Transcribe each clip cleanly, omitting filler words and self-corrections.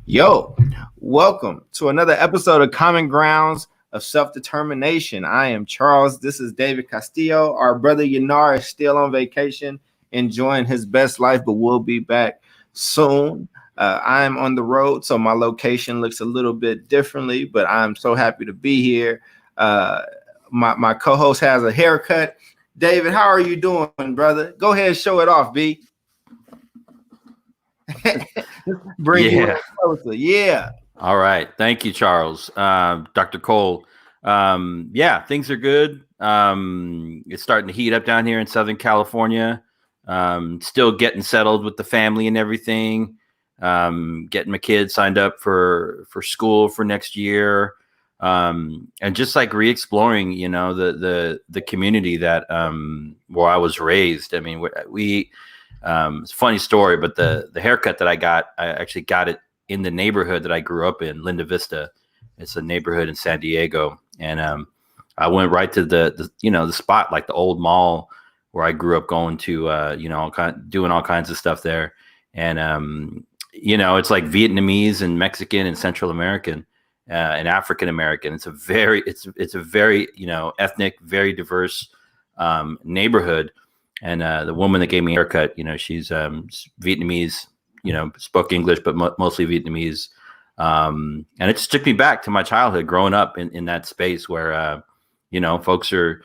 Yo, welcome to another episode of Common Grounds of Self-Determination. I am Charles. This is David Castillo. Our brother Yanar is still on vacation, enjoying his best life, but we'll be back soon. I'm on the road, so my location looks a little bit differently, but I'm so happy to be here. My co-host has a haircut. David, how are you doing, brother? Go ahead and show it off, B. Bring you closer. Yeah. All right. Thank you, Charles. Dr. Cole. Things are good. It's starting to heat up down here in Southern California. Still getting settled with the family and everything. Getting my kids signed up for school for next year. And just like re-exploring, the community that where I was raised. I mean, we it's a funny story, but the haircut that I actually got it in the neighborhood that I grew up in, Linda Vista. It's a neighborhood in San Diego. And I went right to the spot, like the old mall where I grew up going to, doing all kinds of stuff there. And, it's like Vietnamese and Mexican and Central American and African American. It's a very ethnic, very diverse neighborhood. And the woman that gave me a haircut, she's Vietnamese, spoke English, but mostly Vietnamese. And it just took me back to my childhood growing up in that space where, folks are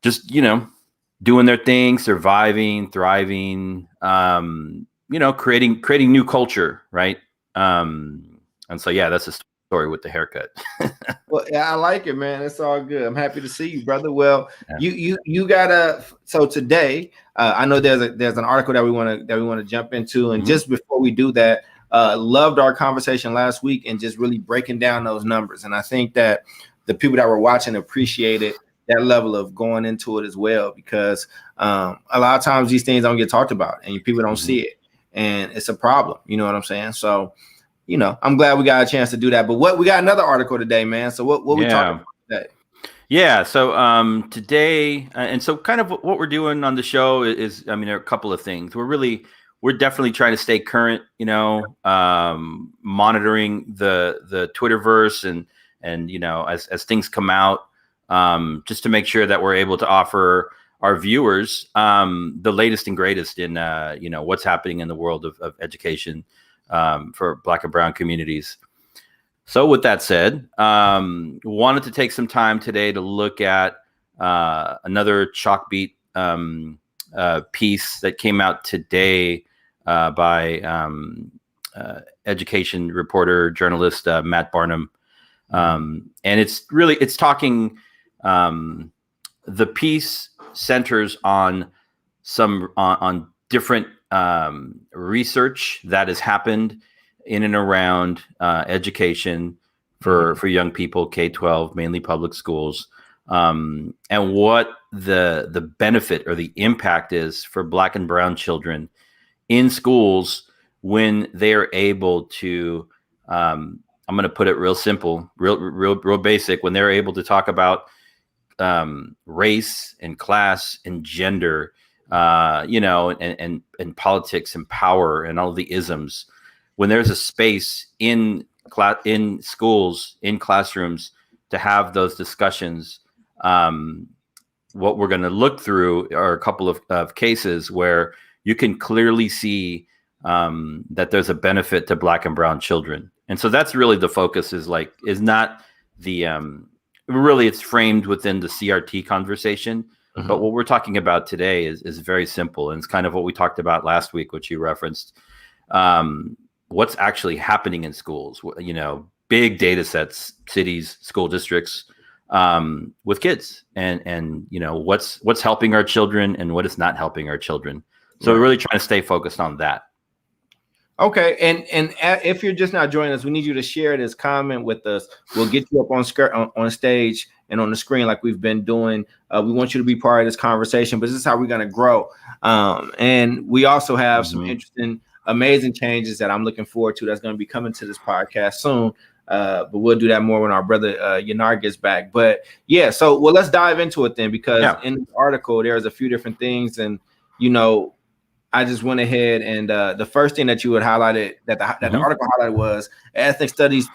just, doing their thing, surviving, thriving, creating new culture. Right. And so, that's the story with the haircut. Well, I like it, man. It's all good. I'm happy to see you, brother. Well, you got so today, I know there's an article that we want to jump into, and just before we do that, loved our conversation last week and just really breaking down those numbers. And I think that the people that were watching appreciated that level of going into it as well, because a lot of times these things don't get talked about and people don't see it, and it's a problem. You know what I'm saying? So, I'm glad we got a chance to do that. But we got another article today, man. So what we talking about today? Yeah. So today, and so kind of what we're doing on the show is, there are a couple of things. We're definitely trying to stay current, monitoring the Twitterverse and as things come out, just to make sure that we're able to offer our viewers the latest and greatest in what's happening in the world of education for Black and Brown communities. So with that said, wanted to take some time today to look at another Chalkbeat piece that came out today by education reporter, journalist Matt Barnum. And it's talking, the piece centers on on different research that has happened in and around education for young people, K-12, mainly public schools, and what the benefit or the impact is for Black and Brown children in schools when they're able to, I'm going to put it real simple, real basic, when they're able to talk about race and class and gender, and politics and power and all the isms, when there's a space in schools, in classrooms to have those discussions. What we're going to look through are a couple of cases where you can clearly see that there's a benefit to Black and Brown children. And so that's really the focus is not the, really it's framed within the CRT conversation. But what we're talking about today is very simple. And it's kind of what we talked about last week, which you referenced. What's actually happening in schools, big data sets, cities, school districts, with kids and what's helping our children and what is not helping our children. So we're really trying to stay focused on that. Okay, and if you're just not joining us, we need you to share this comment with us. We'll get you up on stage and on the screen like we've been doing. We want you to be part of this conversation, but this is how we're going to grow. And we also have some interesting, amazing changes that I'm looking forward to that's going to be coming to this podcast soon. But we'll do that more when our brother Yanar gets back. But so let's dive into it then, because in the article there's a few different things, and I just went ahead and the first thing that you had highlighted that the article highlighted was ethnic studies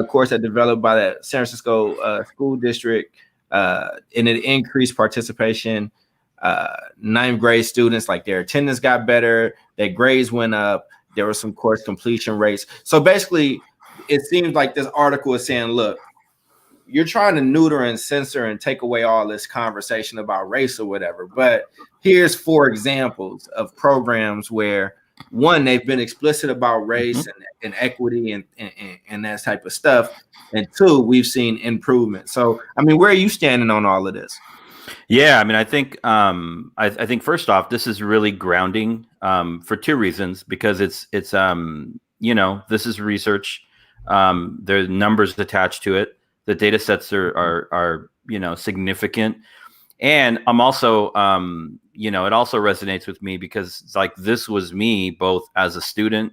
course that developed by the San Francisco school district, and it increased participation. Ninth grade students, like their attendance got better, their grades went up, there were some course completion rates. So basically, it seems like this article is saying, look, you're trying to neuter and censor and take away all this conversation about race or whatever. But here's 4 examples of programs where, one, they've been explicit about race and equity and that type of stuff. And 2, we've seen improvement. So, I mean, where are you standing on all of this? Yeah, I mean, I think I think first off, this is really grounding for 2 reasons, because it's you know, this is research. There's numbers attached to it. The data sets are you know, significant. And I'm also you know, it also resonates with me because it's like this was me both as a student,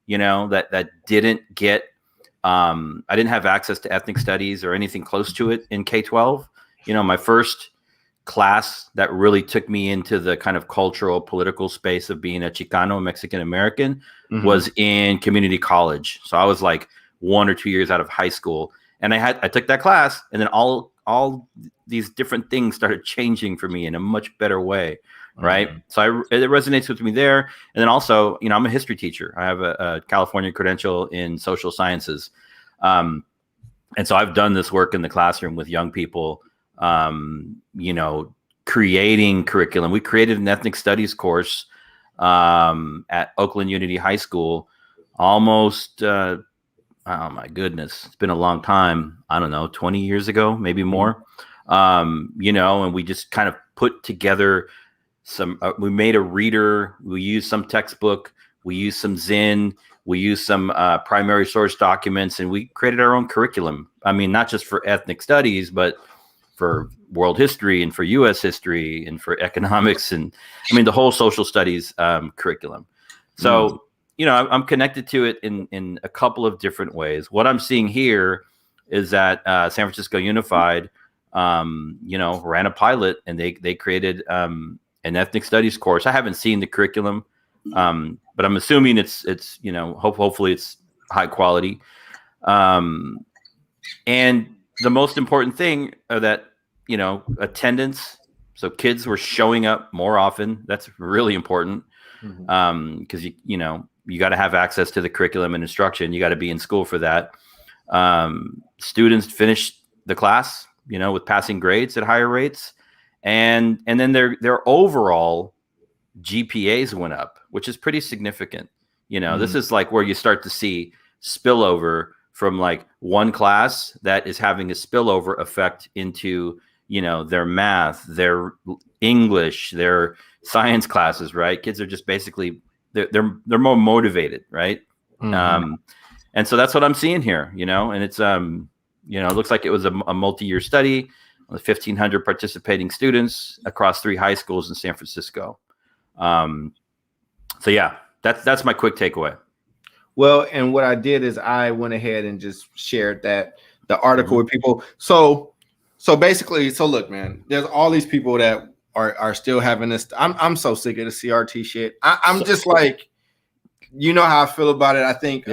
you know, that didn't get I didn't have access to ethnic studies or anything close to it in K-12. You know, my first class that really took me into the kind of cultural political space of being a Chicano, Mexican American, was in community college. So I was like 1 or 2 years out of high school, and I took that class, and then all these different things started changing for me in a much better way, right? So it resonates with me there. And then also, you know, I'm a history teacher. I have a California credential in social sciences, and so I've done this work in the classroom with young people. You know, creating curriculum. We created an ethnic studies course at Oakland Unity High School almost, oh my goodness, it's been a long time. I don't know, 20 years ago, maybe more. You know, and we just kind of put together some, we made a reader, we used some textbook, we used some Zinn, we used some primary source documents, and we created our own curriculum. I mean, not just for ethnic studies, but for world history and for U.S. history and for economics and, I mean, the whole social studies curriculum. So, you know, I'm connected to it in a couple of different ways. What I'm seeing here is that San Francisco Unified, you know, ran a pilot, and they created an ethnic studies course. I haven't seen the curriculum, but I'm assuming it's you know, hopefully it's high quality. And the most important thing are that, you know, attendance. So kids were showing up more often. That's really important, because you know, you got to have access to the curriculum and instruction. You got to be in school for that. Students finished the class, you know, with passing grades at higher rates, and then their overall GPAs went up, which is pretty significant. You know, this is like where you start to see spillover from like one class that is having a spillover effect into, you know, their math, their English, their science classes, right? Kids are just basically, they're more motivated, right? And so that's what I'm seeing here, you know, and it's, you know, it looks like it was a multi-year study with 1,500 participating students across 3 high schools in San Francisco. So yeah, that's my quick takeaway. Well, and what I did is I went ahead and just shared the article with people. So basically, so look, man, there's all these people that are still having this. I'm so sick of the CRT shit. I'm just like, you know how I feel about it. I think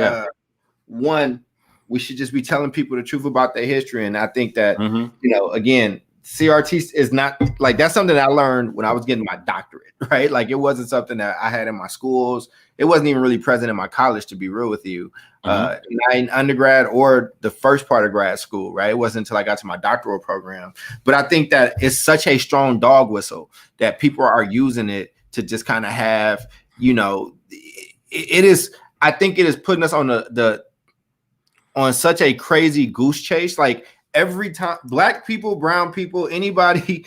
one, we should just be telling people the truth about their history, and I think that you know, again, CRT is not like, that's something that I learned when I was getting my doctorate, right? Like, it wasn't something that I had in my schools. It wasn't even really present in my college, to be real with you, in undergrad or the first part of grad school, right? It wasn't until I got to my doctoral program. But I think that it's such a strong dog whistle that people are using it to just kind of have, you know, it is, I think it is putting us on on such a crazy goose chase. Like, every time Black people, brown people, anybody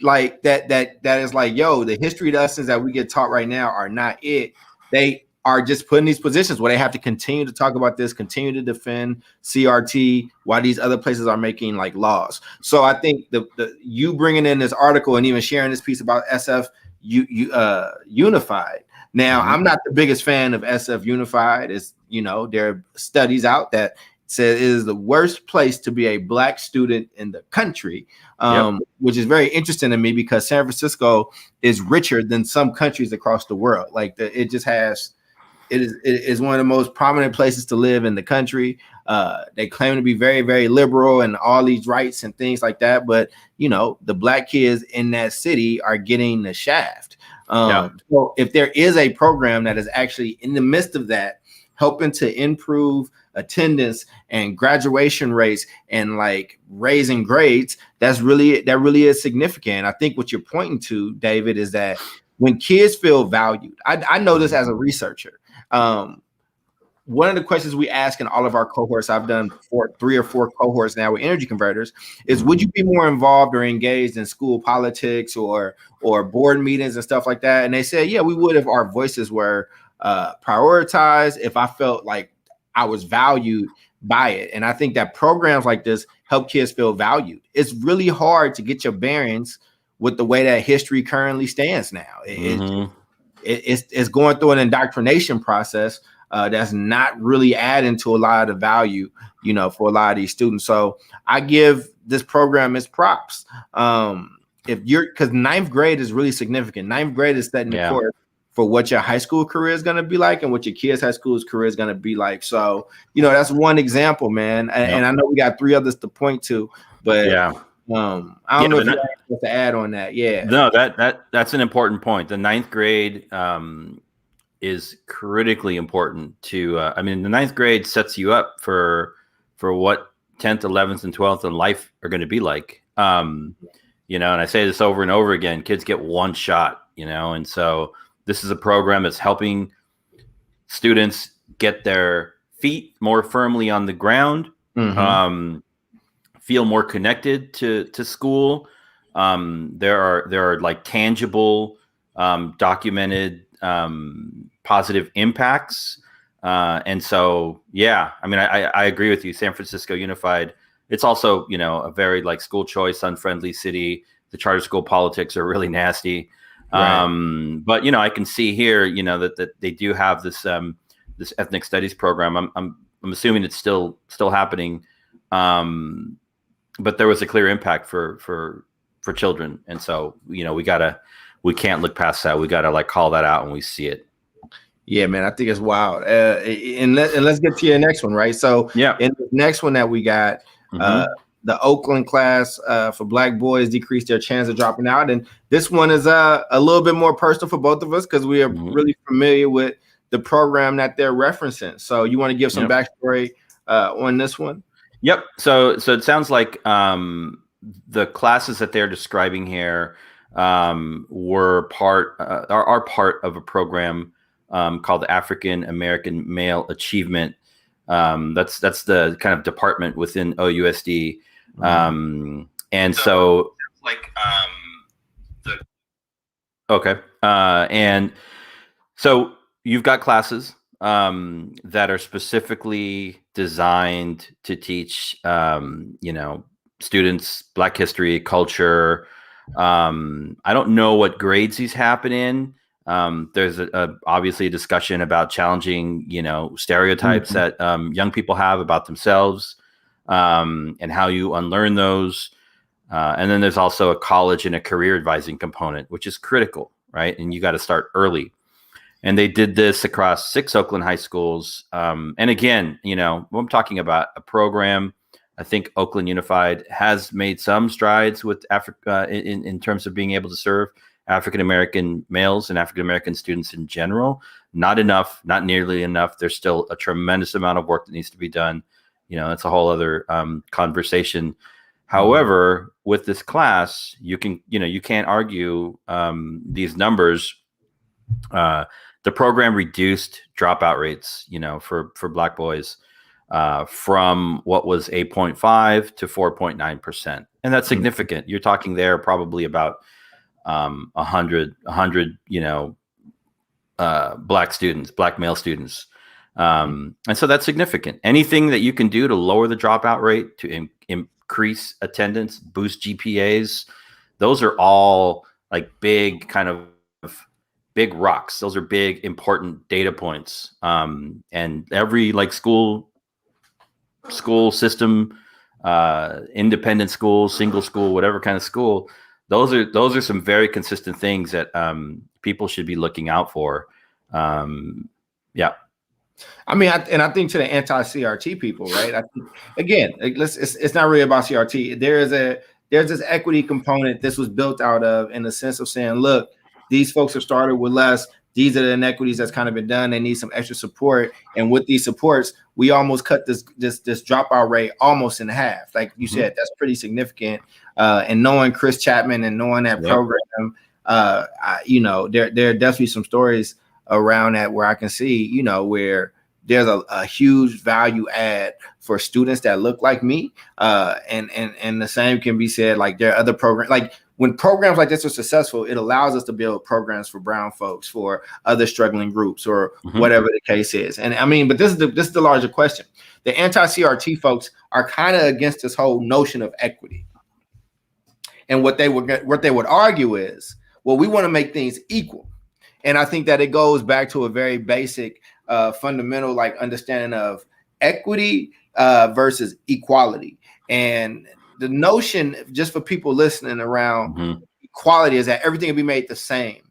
like that is like, yo, the history lessons that we get taught right now are not it. They are just put in these positions where they have to continue to talk about this, continue to defend CRT, while these other places are making like laws. So I think the you bringing in this article and even sharing this piece about SF Unified. Now, I'm not the biggest fan of SF Unified. Is, you know, there are studies out that said it is the worst place to be a Black student in the country, which is very interesting to me because San Francisco is richer than some countries across the world. Like it just has. It is one of the most prominent places to live in the country. They claim to be very, very liberal and all these rights and things like that. But, you know, the Black kids in that city are getting the shaft. So if there is a program that is actually in the midst of that, helping to improve attendance and graduation rates and like raising grades, that really is significant. I think what you're pointing to, David, is that when kids feel valued, I know this as a researcher. One of the questions we ask in all of our cohorts, I've done 3 or 4 cohorts now with Energy Converters, is would you be more involved or engaged in school politics or board meetings and stuff like that? And they said, yeah, we would if our voices were prioritized, if I felt like I was valued by it. And I think that programs like this help kids feel valued. It's really hard to get your bearings with the way that history currently stands now. It's going through an indoctrination process that's not really adding to a lot of the value, you know, for a lot of these students. So I give this program its props. Because 9th grade is really significant. 9th grade is setting the course for what your high school career is going to be like and what your kids' high school's career is going to be like. So, you know, that's one example, man. And I know we got 3 others to point to, but I don't know if you have to add on that. Yeah. No, that's an important point. The 9th grade is critically important to, I mean, the 9th grade sets you up for what 10th, 11th, and 12th in life are going to be like. You know, and I say this over and over again, kids get one shot, you know, and so this is a program that's helping students get their feet more firmly on the ground, feel more connected to school. There are like tangible, documented positive impacts. And so, yeah, I mean, I agree with you. San Francisco Unified, it's also, you know, a very like school choice, unfriendly city. The charter school politics are really nasty. Right. But, you know, I can see here, you know, that they do have this this ethnic studies program. I'm assuming it's still happening. But there was a clear impact for children. And so, you know, we can't look past that. We got to like call that out when we see it. Yeah, man, I think it's wild. And let's get to your next one, right? So in the next one that we got, the Oakland class for Black boys decreased their chance of dropping out. And this one is a little bit more personal for both of us because we are really familiar with the program that they're referencing. So you want to give some backstory on this one? Yep. So it sounds like the classes that they're describing here are part of a program called the African American Male Achievement. That's the kind of department within OUSD. And so like and so you've got classes that are specifically designed to teach you know, students Black history, culture. I don't know what grades these happen in. There's obviously a discussion about challenging, you know, stereotypes that young people have about themselves, and how you unlearn those. And then there's also a college and a career advising component, which is critical, right? And you got to start early. And they did this across 6 Oakland high schools. And again, you know, I'm talking about a program. I think Oakland Unified has made some strides with Africa in terms of being able to serve African-American males and African-American students in general. Not enough, not nearly enough. There's still a tremendous amount of work that needs to be done. You know, that's a whole other conversation. However, with this class, you can't argue these numbers. The program reduced dropout rates, you know, for Black boys from what was 8.5 to 4.9%. And that's significant. You're talking there probably about 100, you know, Black students, Black male students. And so that's significant. Anything that you can do to lower the dropout rate, to increase attendance, boost GPAs, those are all like big kind of big rocks. Those are big, important data points. And every like school school system, independent school, single school, whatever kind of school, those are some very consistent things that people should be looking out for. Yeah. I mean, I think to the anti-CRT people, right? I think, again, it's not really about CRT. There's this equity component this was built out of, in the sense of saying, look, these folks have started with less. These are the inequities that's kind of been done. They need some extra support, and with these supports, we almost cut this dropout rate almost in half. Like you said, that's pretty significant. And knowing Chris Chapman and knowing that program, there are definitely some stories around that where I can see, where there's a huge value add for students that look like me. And the same can be said, like there are other programs, like when programs like this are successful, it allows us to build programs for brown folks, for other struggling groups, or whatever the case is. And I mean, but this is the larger question. The anti-CRT folks are kind of against this whole notion of equity. And what they would argue is, well, we want to make things equal. And I think that it goes back to a very basic, fundamental, like, understanding of equity versus equality. And the notion, just for people listening, around equality is that everything will be made the same.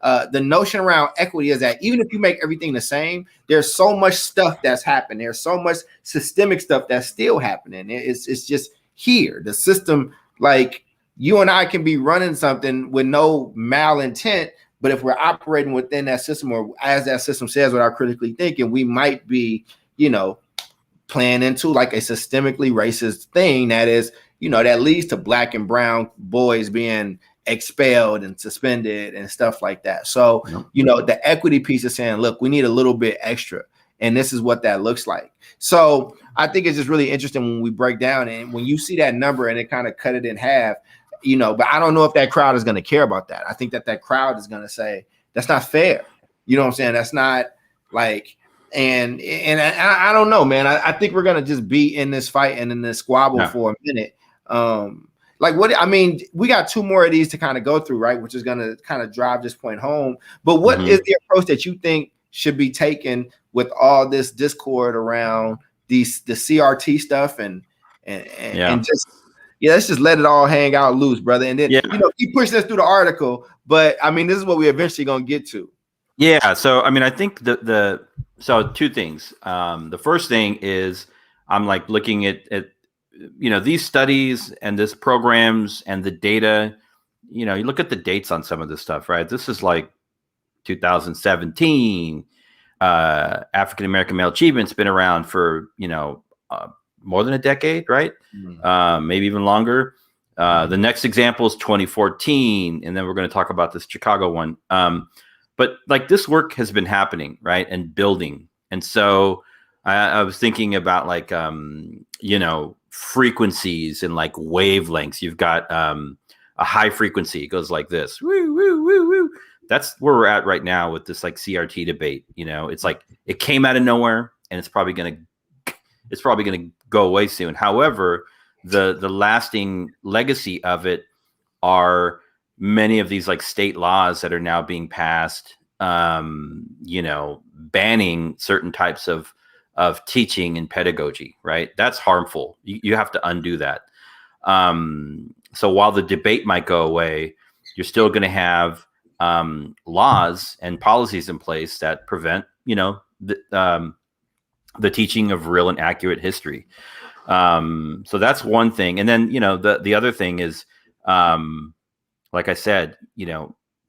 The notion around equity is that even if you make everything the same, there's so much stuff that's happened. There's so much systemic stuff that's still happening. It's just here. The system, like, you and I can be running something with no malintent, but if we're operating within that system, or as that system says, without critically thinking, we might be, playing into like a systemically racist thing that is, that leads to Black and brown boys being expelled and suspended and stuff like that. So, the equity piece is saying, look, we need a little bit extra, and this is what that looks like. So I think it's just really interesting when we break down, and when you see that number and it kind of cut it in half, but I don't know if that crowd is going to care about that. I think that crowd is going to say, that's not fair. You know what I'm saying? That's not like, and I don't know, man. I think we're going to just be in this fight and in this squabble for a minute. We got two more of these to kind of go through, right? Which is going to kind of drive this point home. But what is the approach that you think should be taken with all this discord around the CRT stuff and just, let's just let it all hang out loose, brother. And then, keep pushing us through the article. But I mean, this is what we eventually going to get to. Yeah. So, I mean, I think so two things. The first thing is I'm like looking at these studies and this programs and the data, you look at the dates on some of this stuff, right? This is like 2017, African-American male achievement's been around for, more than a decade, right? Maybe even longer. The next example is 2014, and then we're going to talk about this Chicago one. But like this work has been happening, right, and building. And so I was thinking about like, frequencies and like wavelengths. You've got a high frequency. It goes like this. Woo, woo, woo, woo. That's where we're at right now with this like CRT debate. It's like it came out of nowhere, and it's probably gonna go away soon. However, the lasting legacy of it are many of these like state laws that are now being passed, banning certain types of teaching and pedagogy, right? That's harmful. You have to undo that. So while the debate might go away, you're still going to have laws and policies in place that prevent, the teaching of real and accurate history. So that's one thing. And then, the other thing is, like I said,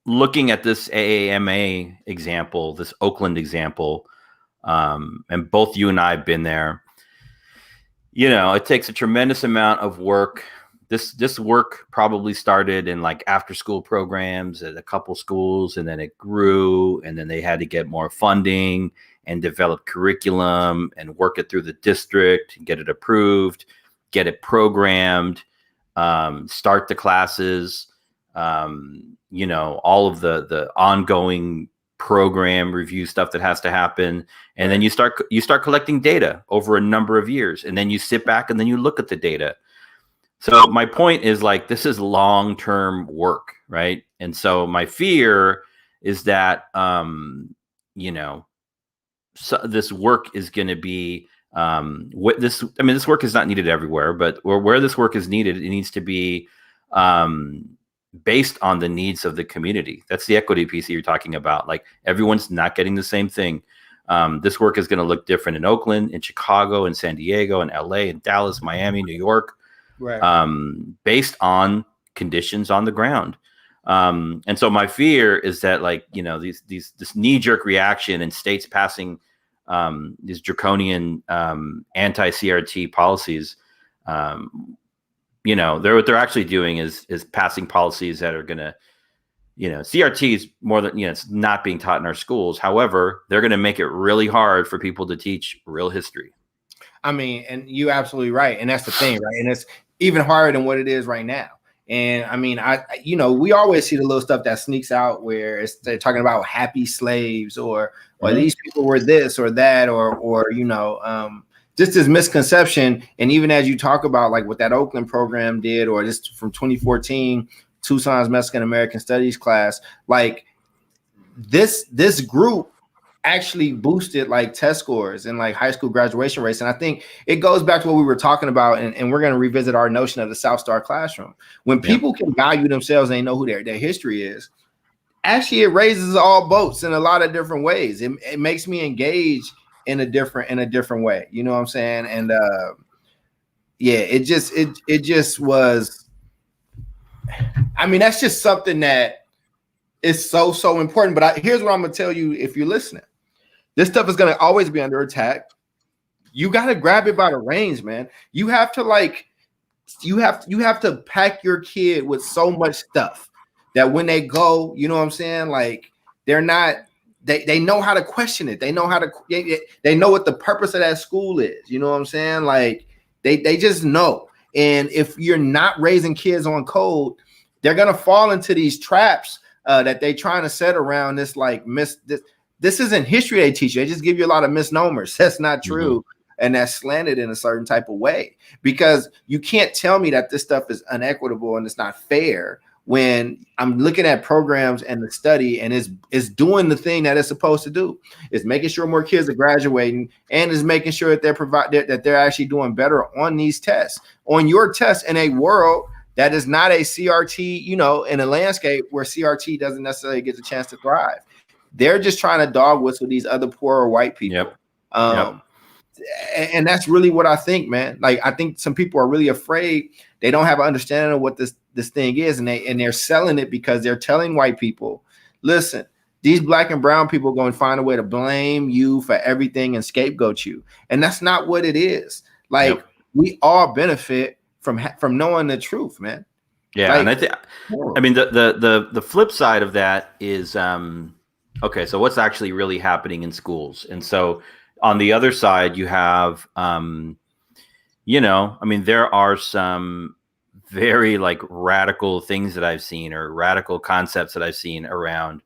looking at this AAMA example, this Oakland example, and both you and I have been there, it takes a tremendous amount of work. This work probably started in like after school programs at a couple schools, and then it grew, and then they had to get more funding and develop curriculum and work it through the district and get it approved, get it programmed, start the classes, all of the ongoing program review stuff that has to happen. And then you start collecting data over a number of years, and then you sit back and then you look at the data. So my point is like, this is long-term work, right? And so my fear is that, so this work is going to be This work is not needed everywhere, but where this work is needed, it needs to be based on the needs of the community. That's the equity piece that you're talking about. Like, everyone's not getting the same thing. This work is going to look different in Oakland, in Chicago, in San Diego, in LA, in Dallas, Miami, New York, right. Based on conditions on the ground. And so my fear is that, like, this knee-jerk reaction in states passing these draconian anti-CRT policies, what they're actually doing is passing policies that are going to, CRT is more than, it's not being taught in our schools. However, they're going to make it really hard for people to teach real history. I mean, and you're absolutely right. And that's the thing, right? And it's even harder than what it is right now. And I mean, we always see the little stuff that sneaks out where they're talking about happy slaves or these people were this or that, or just this misconception. And even as you talk about like what that Oakland program did, or this from 2014, Tucson's Mexican American Studies class, like this group actually boosted like test scores and like high school graduation rates. And I think it goes back to what we were talking about, and we're going to revisit our notion of the South Star classroom. When people can value themselves and they know who their history is, actually it raises all boats in a lot of different ways. It makes me engage in a different way. You know what I'm saying? And it just was, I mean, that's just something that is so important. But here's what I'm going to tell you if you're listening. This stuff is going to always be under attack. You got to grab it by the reins, man. You have to you have to pack your kid with so much stuff that when they go, you know what I'm saying? Like, they're not, they know how to question it. They know how to, they know what the purpose of that school is. You know what I'm saying? Like, they just know. And if you're not raising kids on code, they're going to fall into these traps that they trying to set around this, like, this isn't history they teach you. They just give you a lot of misnomers. That's not true. And that's slanted in a certain type of way, because you can't tell me that this stuff is inequitable and it's not fair when I'm looking at programs and the study and is doing the thing that it's supposed to do. It's making sure more kids are graduating, and is making sure that they're actually doing better on these tests, on your tests, in a world that is not a CRT, in a landscape where CRT doesn't necessarily get the chance to thrive. They're just trying to dog whistle these other poorer white people. And that's really what I think, man. Like, I think some people are really afraid. They don't have an understanding of what this thing is, and they're selling it because they're telling white people, listen, these black and brown people are going to find a way to blame you for everything and scapegoat you. And that's not what it is. Like, we all benefit from knowing the truth, man. Yeah, like, and I mean, the flip side of that is, okay, so what's actually really happening in schools? And so on the other side, you have, I mean, there are some very, like, radical things that I've seen, or radical concepts that I've seen around,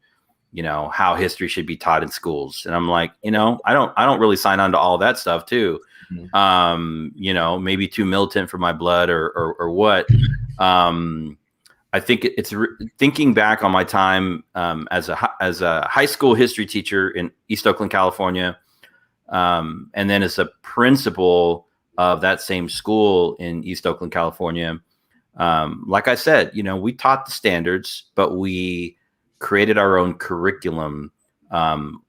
how history should be taught in schools. And I'm like, I don't really sign on to all that stuff too. Maybe too militant for my blood or what. I think it's thinking back on my time as a high school history teacher in East Oakland, California, and then as a principal of that same school in East Oakland, California. Like I said, we taught the standards, but we created our own curriculum.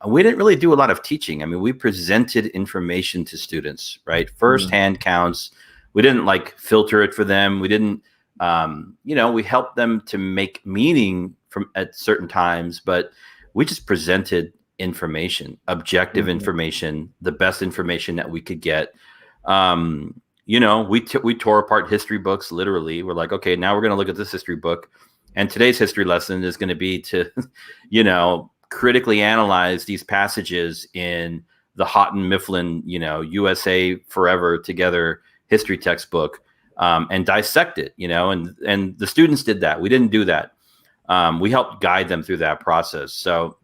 We didn't really do a lot of teaching. I mean, we presented information to students, right? Firsthand counts. We didn't like filter it for them. We didn't, we helped them to make meaning at certain times, but we just presented information, objective information, the best information that we could get. We tore apart history books. Literally, we're like, okay, now we're going to look at this history book, and today's history lesson is going to be to, critically analyze these passages in the Houghton Mifflin, USA Forever Together history textbook, and dissect it, and the students did that. We didn't do that. We helped guide them through that process. So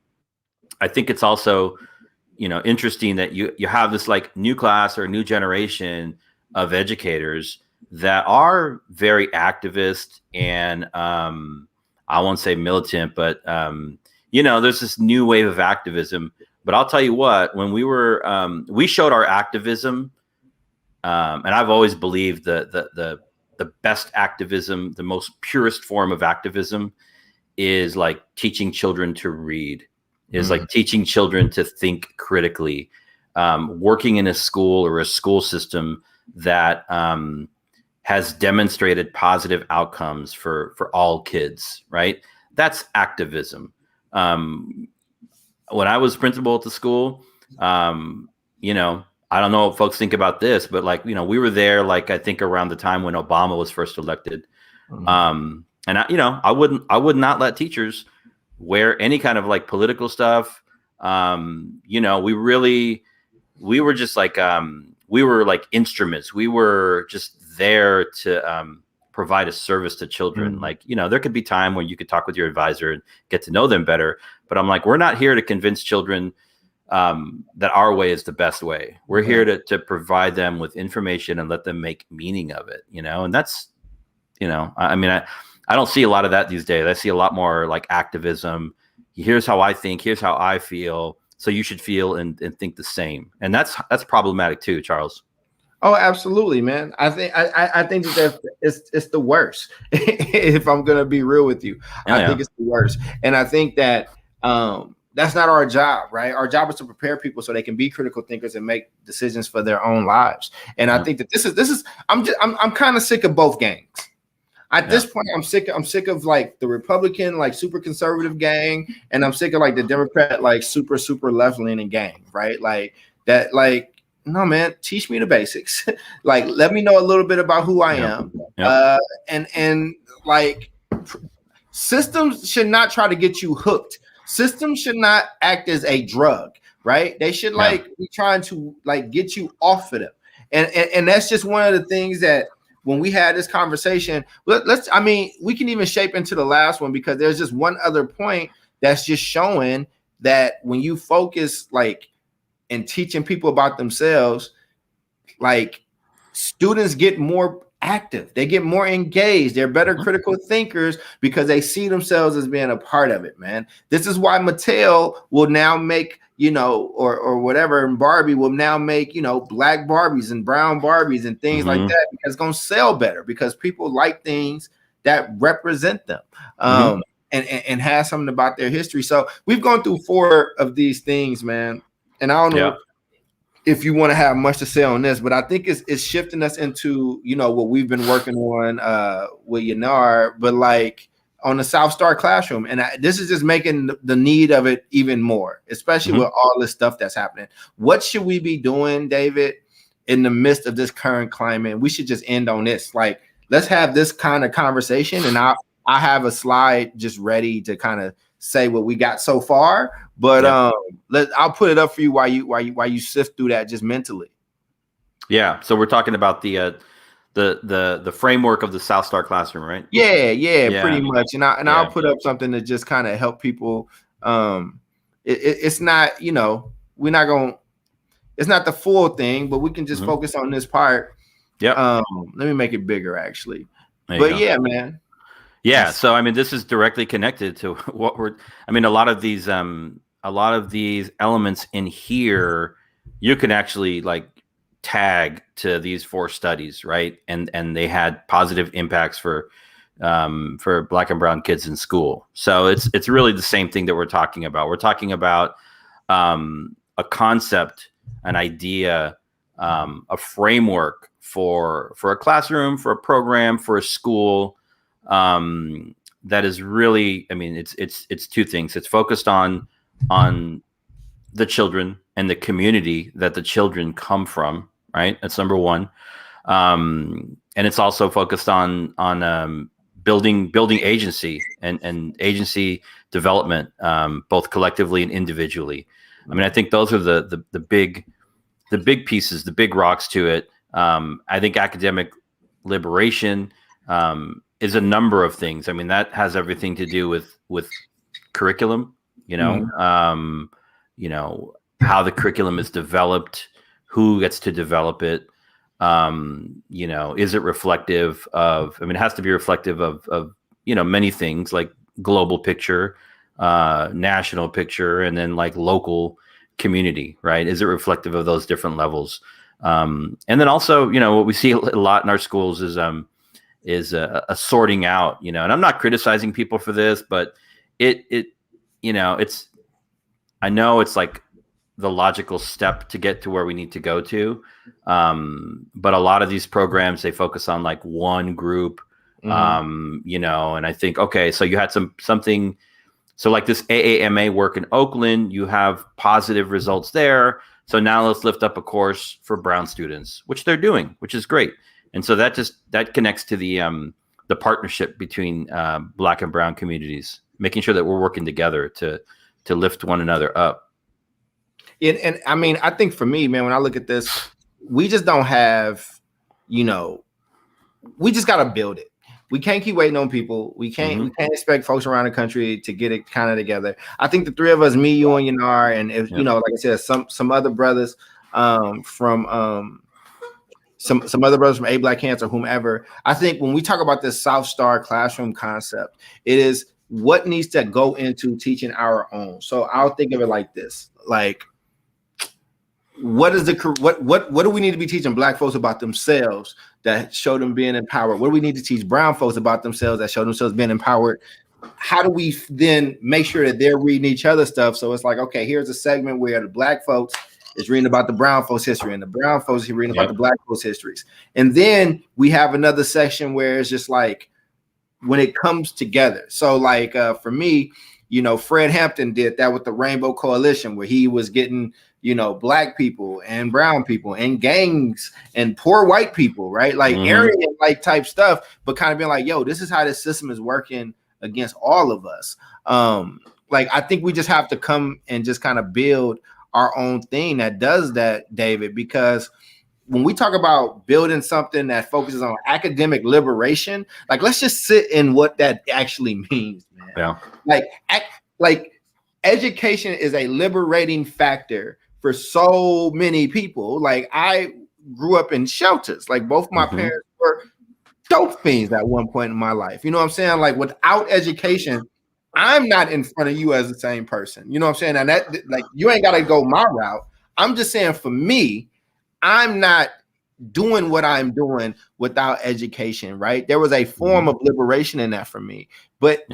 I think it's also, interesting that you have this, like, new class or new generation of educators that are very activist and I won't say militant, but there's this new wave of activism. But I'll tell you what, when we showed our activism And I've always believed the best activism, the most purest form of activism, is like teaching children to read, is like teaching children to think critically, working in a school or a school system that has demonstrated positive outcomes for all kids, right? That's activism. When I was principal at the school, you know, I don't know what folks think about this, but like, you know, we were there, like, I think around the time when Obama was first elected. And I would not let teachers wear any kind of like political stuff. You know, we were just like, we were like instruments. We were just there to provide a service to children. Like, you know, there could be time when you could talk with your advisor and get to know them better. But I'm like, we're not here to convince children that our way is the best way. We're here to provide them with information and let them make meaning of it, you know? And that's, you know, I mean, I don't see a lot of that these days. I see a lot more like activism. Here's how I think, here's how I feel, so you should feel and think the same. And that's problematic too, Charles. Oh, absolutely, man. I think that it's the worst. If I'm gonna be real with you, I think it's the worst. And I think that that's not our job, right? Our job is to prepare people so they can be critical thinkers and make decisions for their own lives. And I think that this is I'm kind of sick of both gangs. At this point, I'm sick of like the Republican, like super conservative gang, and I'm sick of like the Democrat, like super left leaning gang, right? Like that, like, no, man, teach me the basics. Like, let me know a little bit about who I am. And like, systems should not try to get you hooked. Systems should not act as a drug, right? They should like be trying to like get you off of them. And that's just one of the things that when we had this conversation, I mean, we can even shape into the last one, because there's just one other point that's just showing that when you focus like and teaching people about themselves, like students get more active, they get more engaged, they're better critical thinkers because they see themselves as being a part of it, man. This is why Mattel will now make, you know, or whatever, and Barbie will now make, you know, black Barbies and brown Barbies and things like that, because it's gonna sell better, because people like things that represent them. And has something about their history. So we've gone through 4 of these things, man. And I don't know if you want to have much to say on this, but I think it's shifting us into, you know, what we've been working on with Yanar, but like on the South Star Classroom. And this is just making the need of it even more, especially with all this stuff that's happening. What should we be doing, David, in the midst of this current climate? We should just end on this. Like, let's have this kind of conversation. And I have a slide just ready to kind of say what we got so far, but I'll put it up for you while you sift through that just mentally. Yeah. So we're talking about the framework of the South Star Classroom, right? Yeah, pretty much. And I'll put up something to just kind of help people. It's not, you know, it's not the full thing, but we can just focus on this part. Let me make it bigger, actually. Yeah, man. Yeah, so I mean, this is directly connected to what a lot of these elements in here, you can actually like tag to these 4 studies, right? And they had positive impacts for Black and brown kids in school. So it's really the same thing that we're talking about. We're talking about a concept, an idea, a framework for a classroom, for a program, for a school. That is really, I mean, it's 2 things. It's focused on the children and the community that the children come from, right? That's number 1. And it's also focused on building agency and agency development, both collectively and individually. I mean, I think those are the big pieces, the big rocks to it. I think academic liberation is a number of things. I mean, that has everything to do with curriculum, you know, how the curriculum is developed, who gets to develop it. You know, is it reflective of, I mean, it has to be reflective of, you know, many things like global picture, national picture, and then like local community, right? Is it reflective of those different levels? And then also, what we see a lot in our schools is a sorting out, and I'm not criticizing people for this, but I know it's like the logical step to get to where we need to go to. But a lot of these programs, they focus on like one group, and I think, okay, so you had something, so like this AAMA work in Oakland, you have positive results there. So now let's lift up a course for brown students, which they're doing, which is great. And so that connects to the partnership between Black and brown communities, making sure that we're working together to lift one another up. And I mean, I think for me, man, when I look at this, we just don't have, we just got to build it. We can't keep waiting on people. We can't expect folks around the country to get it kind of together. I think the three of us, me, you, and Yanar, and if like I said, some other brothers from some other brothers from A Black Cancer, whomever. I think when we talk about this South Star classroom concept, it is what needs to go into teaching our own. So I'll think of it like this: like, what do we need to be teaching Black folks about themselves that show them being empowered? What do we need to teach brown folks about themselves that show themselves being empowered? How do we then make sure that they're reading each other's stuff? So it's like, okay, here's a segment where the Black folks is reading about the brown folks' history, and the brown folks are reading about the Black folks' histories. And then we have another section where it's just like when it comes together. So like for me, Fred Hampton did that with the Rainbow Coalition, where he was getting Black people and brown people and gangs and poor white people, right? Like area like type stuff, but kind of being like, yo, this is how this system is working against all of us. Like, I think we just have to come and just kind of build our own thing that does that, David, because when we talk about building something that focuses on academic liberation, like, let's just sit in what that actually means, man. Yeah. Like education is a liberating factor for so many people. Like, I grew up in shelters. Like, both my parents were dope fiends at one point in my life. You know what I'm saying? Like, without education, I'm not in front of you as the same person. You know what I'm saying? And that, like, you ain't got to go my route. I'm just saying, for me, I'm not doing what I'm doing without education, right? There was a form of liberation in that for me, but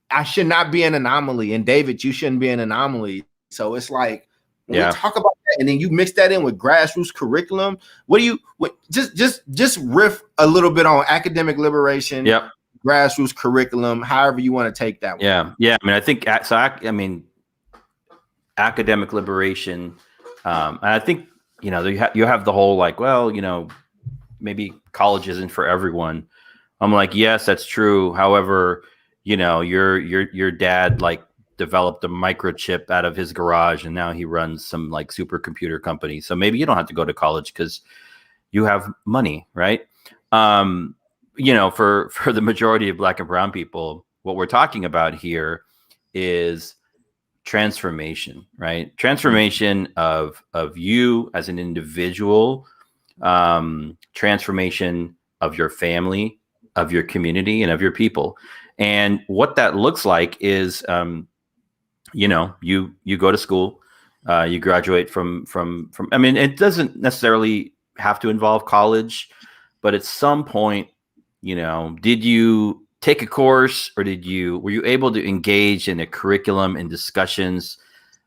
I should not be an anomaly. And David, you shouldn't be an anomaly. So it's like, when we talk about that, and then you mix that in with grassroots curriculum, just riff a little bit on academic liberation, grassroots curriculum, however you want to take that one. Yeah. I mean, I think so. Academic liberation, and I think you have the whole like, well, maybe college isn't for everyone. I'm like, yes, that's true. However, your dad like developed a microchip out of his garage, and now he runs some like supercomputer company. So maybe you don't have to go to college because you have money, right? For the majority of Black and brown people, what we're talking about here is transformation, right? Transformation of you as an individual, transformation of your family, of your community, and of your people. And what that looks like is, you go to school, you graduate from. I mean, it doesn't necessarily have to involve college, but at some point, did you take a course, or were you able to engage in a curriculum and discussions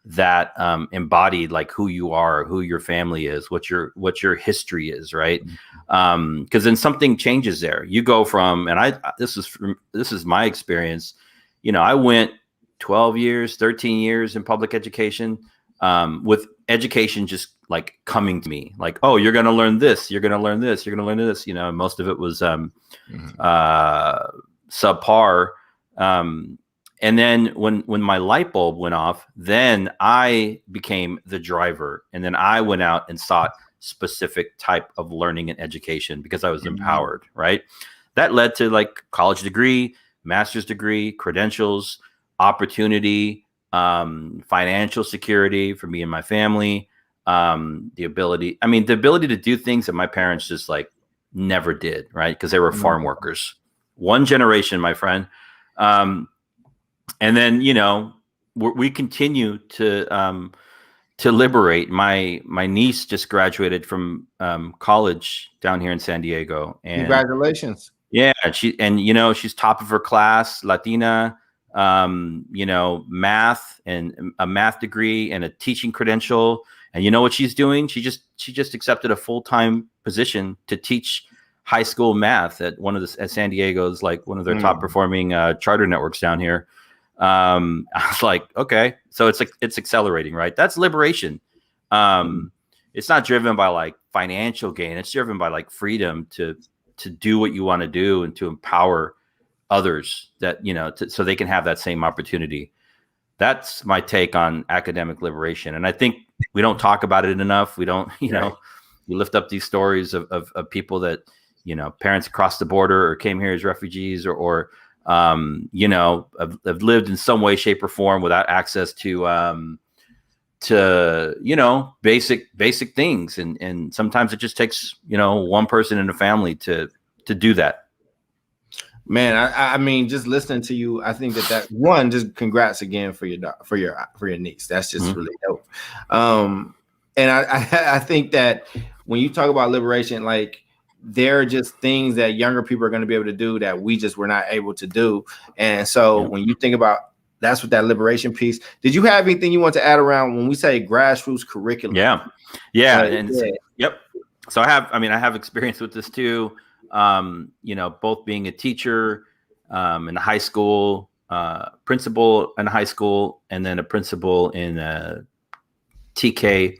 that embodied like who you are, who your family is, what your history is, right? Because then something changes there. You go from, and this is my experience. I went 12 years, 13 years in public education, with education just like coming to me, like, oh, you're going to learn this, you're going to learn this, you're going to learn this. Most of it was subpar. And then when my light bulb went off, then I became the driver. And then I went out and sought specific type of learning and education because I was empowered, right? That led to like college degree, master's degree, credentials, opportunity, financial security for me and my family, the ability to do things that my parents just like never did, right? Because they were farm workers. One generation, my friend. And then, we continue to liberate. My niece just graduated from college down here in San Diego, and congratulations. Yeah, she's top of her class, Latina, math and a math degree and a teaching credential. And you know what she's doing? She just accepted a full-time position to teach high school math at at San Diego's, like one of their top performing charter networks down here. I was like, okay, so it's accelerating, right? That's liberation. It's not driven by like financial gain. It's driven by like freedom to do what you want to do and to empower others that, so they can have that same opportunity. That's my take on academic liberation. And I think we don't talk about it enough. We don't, you lift up these stories of people that, parents across the border or came here as refugees or have lived in some way, shape or form without access to basic things. And sometimes it just takes, one person in a family to do that. Man, I mean, just listening to you, I think that one, just congrats again for your niece. That's just really dope. And I think that when you talk about liberation, like there are just things that younger people are going to be able to do that we just were not able to do. And so when you think about that's what that liberation piece. Did you have anything you want to add around when we say grassroots curriculum? Yeah. Yep. So I have experience with this too. Both being a teacher in high school, principal in high school, and then a principal in a TK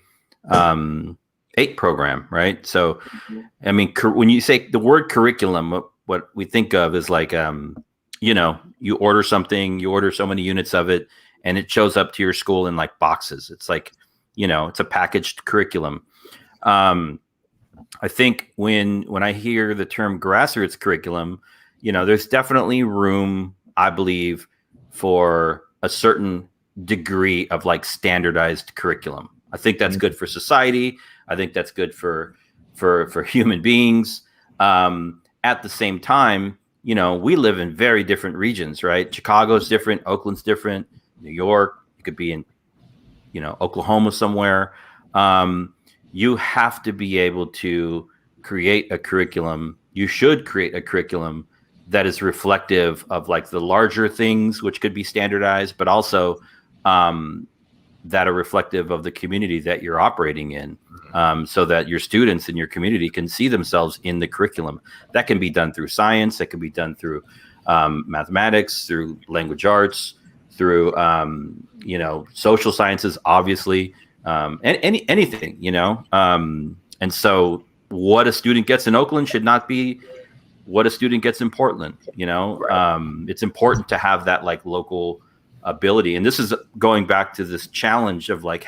8 program, right? So, I mean, when you say the word curriculum, what we think of is like, you order something, you order so many units of it, and it shows up to your school in like boxes. It's like, it's a packaged curriculum. I think when I hear the term grassroots curriculum, there's definitely room, I believe, for a certain degree of like standardized curriculum. I think that's good for society. I think that's good for human beings. At the same time, we live in very different regions, right? Chicago's different, Oakland's different, New York, you could be in, Oklahoma somewhere. You have to be able to create a curriculum. You should create a curriculum that is reflective of like the larger things, which could be standardized, but also that are reflective of the community that you're operating in, so that your students in your community can see themselves in the curriculum. That can be done through science. That can be done through mathematics, through language arts, through social sciences, obviously. Anything, and so what a student gets in Oakland should not be what a student gets in Portland. It's important to have that like local ability. And this is going back to this challenge of like,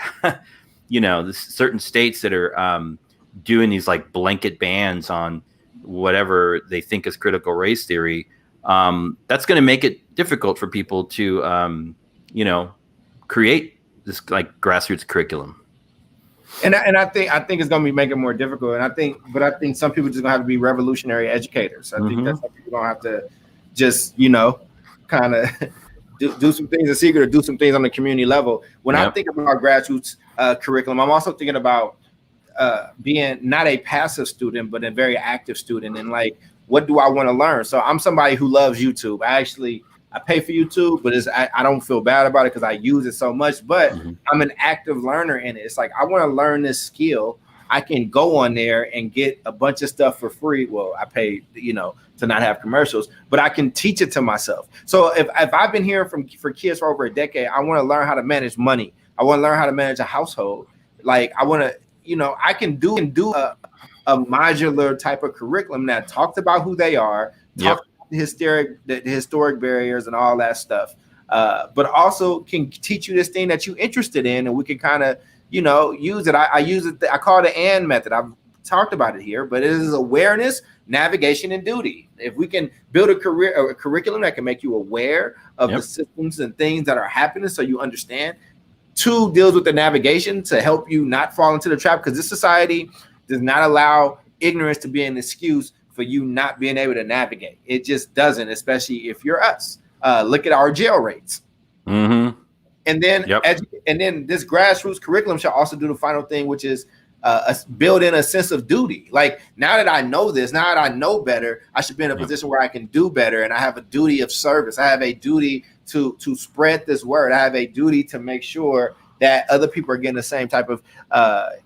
certain states that are doing these like blanket bans on whatever they think is critical race theory. That's going to make it difficult for people to, create this like grassroots curriculum. And I think it's going to be making it more difficult. And I think some people just going to have to be revolutionary educators. I think that some people going to have to just, kind of do some things in secret or do some things on the community level. When I think about grassroots curriculum, I'm also thinking about being not a passive student, but a very active student. And like, what do I want to learn? So I'm somebody who loves YouTube. I pay for YouTube, but I don't feel bad about it because I use it so much, but I'm an active learner in it. It's like, I want to learn this skill. I can go on there and get a bunch of stuff for free. Well, I pay, to not have commercials, but I can teach it to myself. So if I've been hearing for kids for over a decade, I want to learn how to manage money. I want to learn how to manage a household. Like I want to, I can do a modular type of curriculum that talks about who they are, the historic barriers and all that stuff, but also can teach you this thing that you're interested in, and we can kind of use it. I use it. I call it the AND method. I've talked about it here, but it is awareness, navigation, and duty. If we can build a curriculum that can make you aware of the systems and things that are happening, so you understand. 2, deals with the navigation to help you not fall into the trap, because this society does not allow ignorance to be an excuse for you not being able to navigate. It just doesn't, especially if you're us. Look at our jail rates. And then and then this grassroots curriculum shall also do the final thing, which is build in a sense of duty. Like, now that I know this, now that I know better, I should be in a position where I can do better, and I have a duty of service. I have a duty to spread this word. I have a duty to make sure that other people are getting the same type of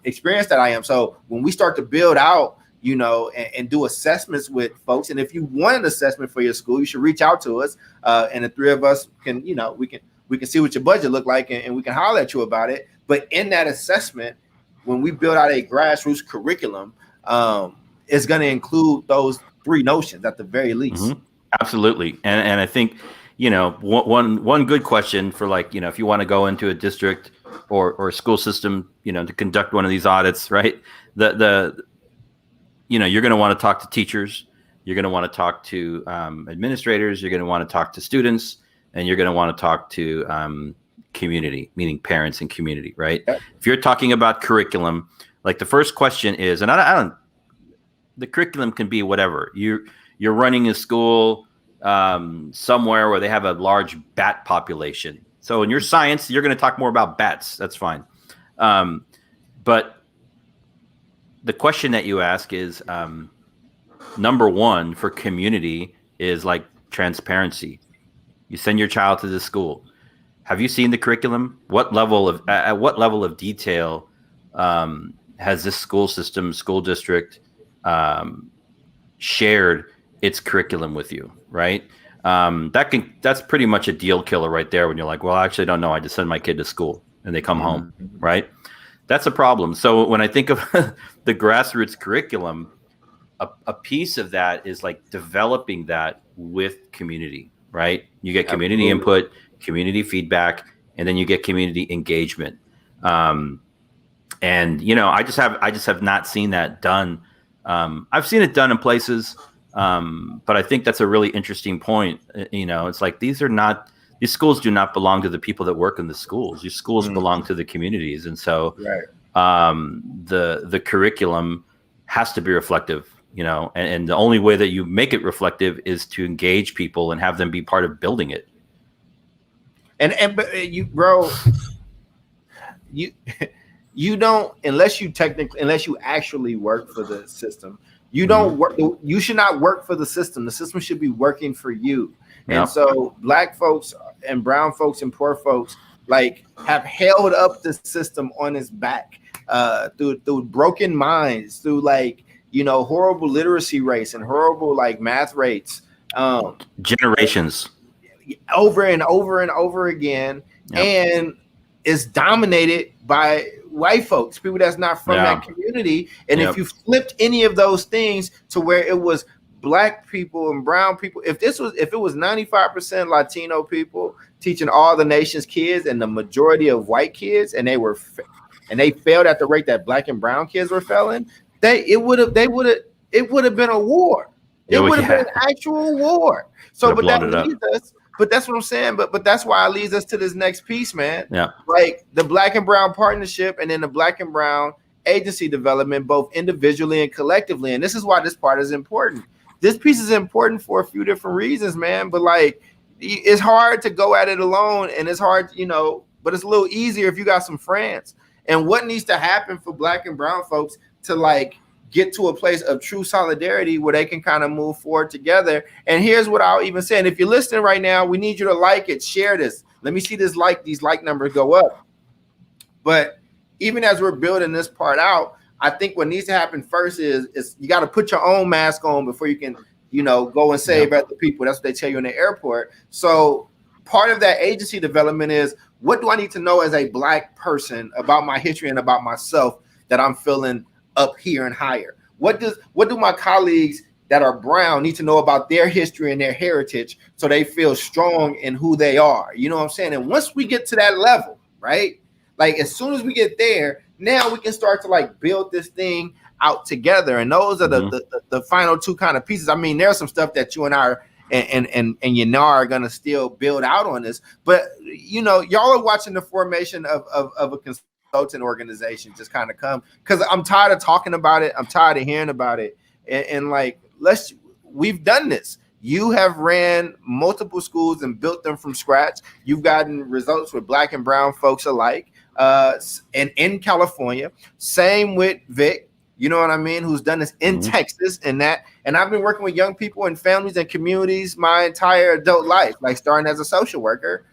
experience that I am. So when we start to build out, you know, and do assessments with folks, and if you want an assessment for your school, you should reach out to us, and the three of us can, you know, we can see what your budget look like, and we can holler at you about it. But in that assessment, when we build out a grassroots curriculum, it's going to include those three notions at the very least. Mm-hmm. Absolutely. And I think, you know, one good question for, like, you know, if you want to go into a district or a school system, you know, to conduct one of these audits, right? You know, you're going to want to talk to teachers, you're going to want to talk to administrators, you're going to want to talk to students, and you're going to want to talk to community, meaning parents and community, right? Yep. If you're talking about curriculum, like, the first question is, and I don't, the curriculum can be whatever. You're running a school somewhere where they have a large bat population. So in your science, you're going to talk more about bats. That's fine. But the question that you ask is, number one for community is like transparency. You send your child to this school. Have you seen the curriculum? At what level of detail has this school system, school district shared its curriculum with you, right? That's pretty much a deal killer right there when you're like, well, I actually don't know. I just send my kid to school and they come home, right? That's a problem. So when I think of the grassroots curriculum, a piece of that is like developing that with community, right? You get community input, community feedback, and then you get community engagement. And, you know, I just have not seen that done. I've seen it done in places, but I think that's a really interesting point. You know, it's like, these schools do not belong to the people that work in the schools. These schools belong to the communities. And so the curriculum has to be reflective, you know, and the only way that you make it reflective is to engage people and have them be part of building it. But you don't, unless you actually work for the system, you don't work. You should not work for the system. The system should be working for you. Yep. And so Black folks and brown folks and poor folks, like, have held up the system on its back through broken minds, through, like, you know, horrible literacy rates and horrible, like, math rates. Generations. Over and over and over again. Yep. And it's dominated by white folks, people that's not from that community. And if you flipped any of those things to where it was Black people and brown people, if it was 95% Latino people teaching all the nation's kids and the majority of white kids, and they failed at the rate that Black and brown kids were failing, it would have been a war. It would have been an actual war. So, but that leads us. But that's what I'm saying. But that's why it leads us to this next piece, man. Yeah. Like, the Black and Brown partnership, and then the Black and Brown agency development, both individually and collectively. And this is why this part is important. This piece is important for a few different reasons, man. But, like, it's hard to go at it alone, and it's hard, you know, but it's a little easier if you got some friends. And what needs to happen for Black and brown folks to, like, get to a place of true solidarity where they can kind of move forward together. And here's what I'll even say. And if you're listening right now, we need you to like it, share this. Let me see these like numbers go up. But even as we're building this part out, I think what needs to happen first is you got to put your own mask on before you can, you know, go and save other people. That's what they tell you in the airport. So part of that agency development is, what do I need to know as a Black person about my history and about myself that I'm feeling up here and higher? What do my colleagues that are brown need to know about their history and their heritage so they feel strong in who they are? You know what I'm saying? And once we get to that level, right? Like, as soon as we get there, now we can start to, like, build this thing out together. And those are the final two kind of pieces. I mean, there's some stuff that you and I and Yanar are gonna still build out on this, but, you know, y'all are watching the formation of a consultant organization just kind of come, because I'm tired of talking about it. I'm tired of hearing about it. And like, we've done this. You have ran multiple schools and built them from scratch. You've gotten results with Black and brown folks alike. And in California, same with Vic, you know what I mean, who's done this in Texas and that. And I've been working with young people and families and communities my entire adult life, like starting as a social worker.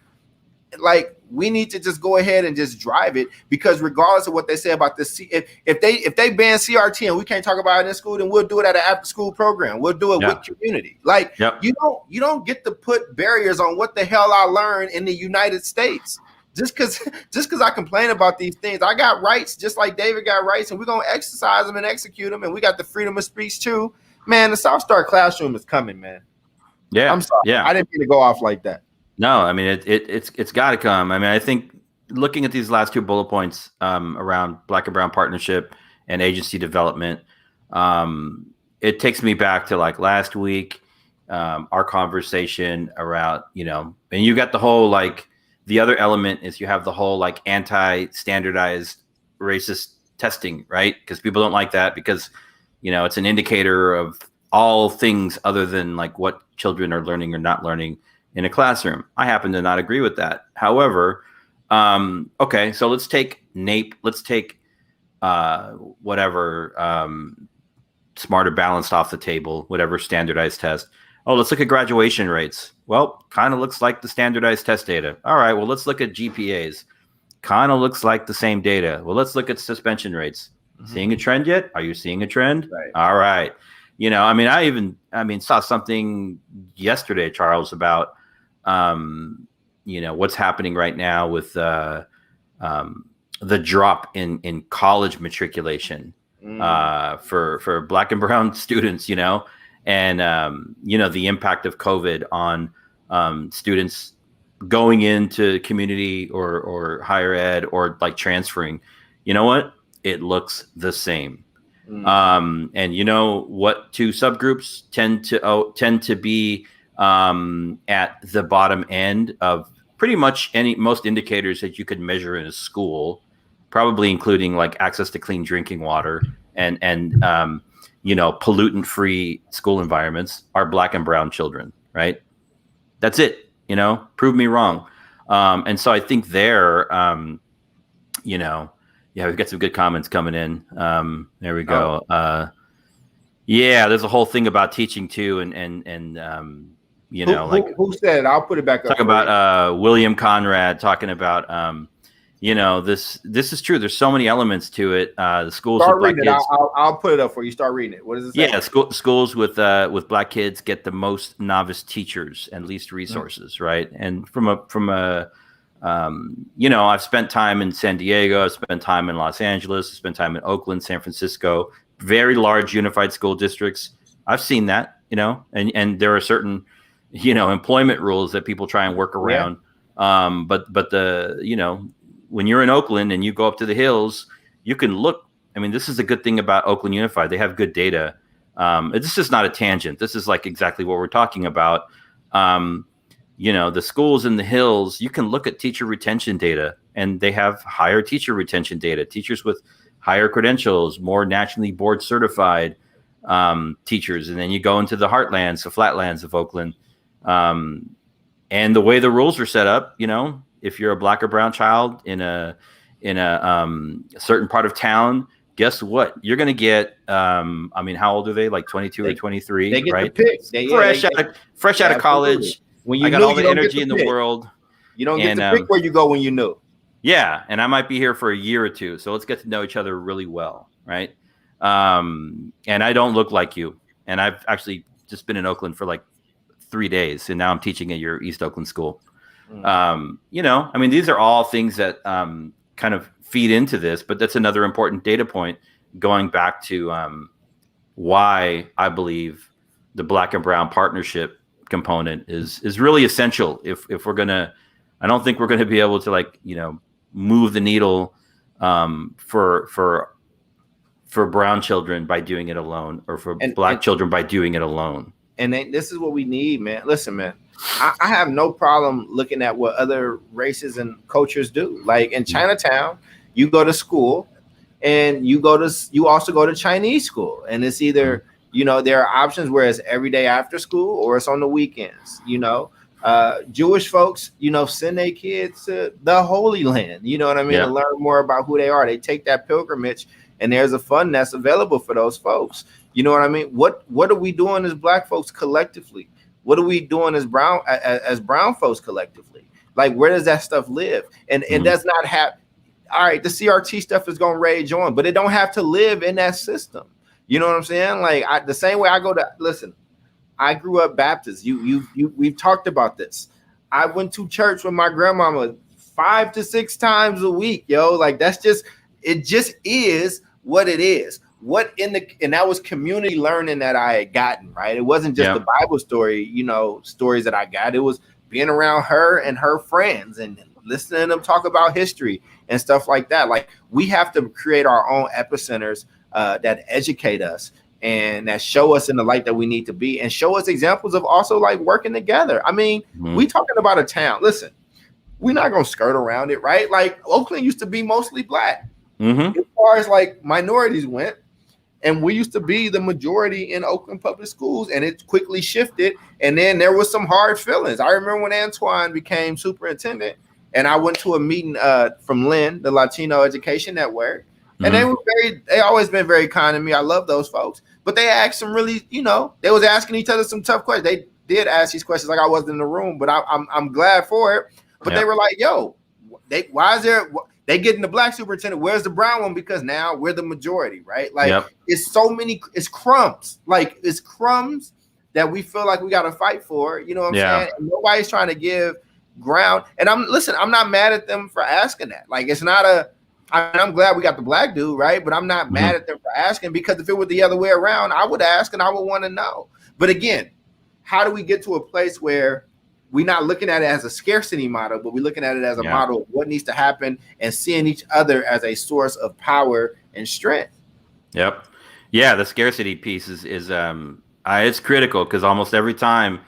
Like, we need to just go ahead and just drive it, because regardless of what they say about this, if they ban CRT and we can't talk about it in school, then we'll do it at an after school program. We'll do it with community. Like, you don't get to put barriers on what the hell I learned in the United States. Just because I complain about these things, I got rights just like David got rights, and we're gonna exercise them and execute them, and we got the freedom of speech too. Man, the South Star classroom is coming, man. Yeah, I'm sorry. Yeah, I didn't mean to go off like that. No, I mean it's got to come. I mean, I think looking at these last two bullet points around Black and Brown partnership and agency development, it takes me back to like last week, our conversation around, and you got the whole, like, the other element is you have the whole like anti-standardized racist testing, right? Because people don't like that because, it's an indicator of all things other than like what children are learning or not learning in a classroom. I happen to not agree with that. However, okay, so let's take NAEP, let's take whatever Smarter Balanced off the table, whatever standardized test. Oh, let's look at graduation rates. Well, kind of looks like the standardized test data. All right, well, let's look at GPAs. Kind of looks like the same data. Well, let's look at suspension rates. Seeing a trend yet? Are you seeing a trend? Right. All right. I saw something yesterday, Charles, about what's happening right now with the drop in college matriculation for Black and brown students, and the impact of COVID on students going into community or higher ed or like transferring. You know what? It looks the same. And you know what two subgroups tend to be at the bottom end of pretty much most indicators that you could measure in a school, probably including like access to clean drinking water and pollutant-free school environments, are Black and brown children, right? That's it. Prove me wrong. And so I think there, we've got some good comments coming in. There we go. There's a whole thing about teaching too, and who said it? I'll put it back up. Talk about William Conrad talking about this is true. There's so many elements to it. The schools Start with Black kids. Kids. I'll put it up for you. Start reading it. What does it say? Yeah, schools with Black kids get the most novice teachers and least resources, right? And from a I've spent time in San Diego, I've spent time in Los Angeles, I've spent time in Oakland, San Francisco, very large unified school districts. I've seen that, and there are certain, employment rules that people try and work around. Yeah. But the, when you're in Oakland and you go up to the hills, you can look. I mean, this is a good thing about Oakland Unified. They have good data. This is not a tangent. This is like exactly what we're talking about. The schools in the hills, you can look at teacher retention data, and they have higher teacher retention data, teachers with higher credentials, more nationally board certified teachers. And then you go into the heartlands, the flatlands of Oakland. And the way the rules are set up, if you're a Black or brown child in a certain part of town, guess what? You're going to get, how old are they? Like 22 or 23, they get right? The pick. Fresh out of college. When you I got all the energy in the world. You don't get to pick where you go when you know. Yeah, and I might be here for a year or two, so let's get to know each other really well, right? And I don't look like you, and I've actually just been in Oakland for like 3 days, and now I'm teaching at your East Oakland school. These are all things that kind of feed into this, but that's another important data point going back to why I believe the Black and brown partnership component is really essential if we're gonna. I don't think we're gonna be able to move the needle for brown children by doing it alone, or for Black children by doing it alone. And this is what we need, man. Listen, man, I have no problem looking at what other races and cultures do. Like in Chinatown, you go to school, and you also go to Chinese school, and it's either There are options where it's every day after school or it's on the weekends. Jewish folks, send their kids to the Holy Land, you know what I mean, to learn more about who they are. They take that pilgrimage, and there's a fund that's available for those folks. You know what I mean? What are we doing as Black folks collectively? What are we doing as brown folks collectively? Like, where does that stuff live? And it does not have. All right, the CRT stuff is gonna rage on, but it don't have to live in that system. You know what I'm saying? Like, the same way I grew up Baptist. We've talked about this. I went to church with my grandmama 5 to 6 times a week, yo. Like, it just is what it is. And that was community learning that I had gotten, right? It wasn't just the Bible story, stories that I got. It was being around her and her friends and listening to them talk about history and stuff like that. Like, we have to create our own epicenters that educate us and that show us in the light that we need to be, and show us examples of also like working together. I mean, we talking about a town. Listen, we're not gonna skirt around it, right? Like, Oakland used to be mostly Black, as far as like minorities went, and we used to be the majority in Oakland public schools, and it quickly shifted. And then there was some hard feelings. I remember when Antoine became superintendent, and I went to a meeting from LEN, the Latino Education Network. And they always been very kind to me. I love those folks. But they asked some really, they was asking each other some tough questions. They did ask these questions like I wasn't in the room, but I'm glad for it. But they were like, yo, they getting the Black superintendent, where's the brown one? Because now we're the majority, right? Like, it's crumbs. Like, it's crumbs that we feel like we got to fight for. You know what I'm saying? And nobody's trying to give ground. And I'm not mad at them for asking that. Like, it's not I'm glad we got the Black dude, right? But I'm not mad at them for asking, because if it were the other way around, I would ask and I would want to know. But again, how do we get to a place where we're not looking at it as a scarcity model, but we're looking at it as a model of what needs to happen, and seeing each other as a source of power and strength? Yep. Yeah, the scarcity piece is it's critical, because almost every time,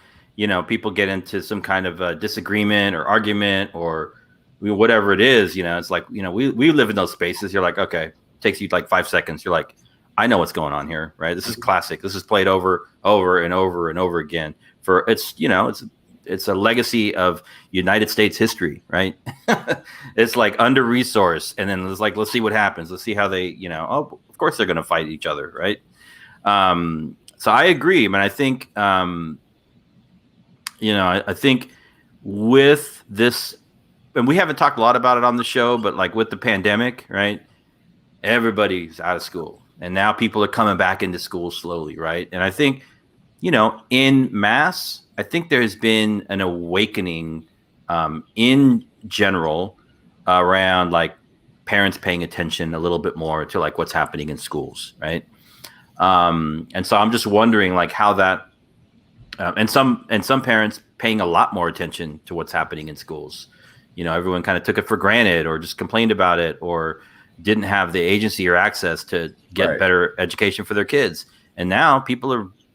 people get into some kind of disagreement or argument or whatever it is, it's like, we live in those spaces. You're like, okay, it takes you like 5 seconds. You're like, I know what's going on here, right? This is classic. This is played over and over again. It's a legacy of United States history, right? It's like under resourced, and then it's like, let's see what happens. Let's see how they, of course they're going to fight each other, right? So I agree. I mean, I think, I think with this. And we haven't talked a lot about it on the show, but like with the pandemic, right? Everybody's out of school, and now people are coming back into school slowly, right? And I think, in mass, I think there's been an awakening in general around like parents paying attention a little bit more to like what's happening in schools, right? And so I'm just wondering like how that, and some parents paying a lot more attention to what's happening in schools. Everyone kind of took it for granted, or just complained about it, or didn't have the agency or access to get better education for their kids. And now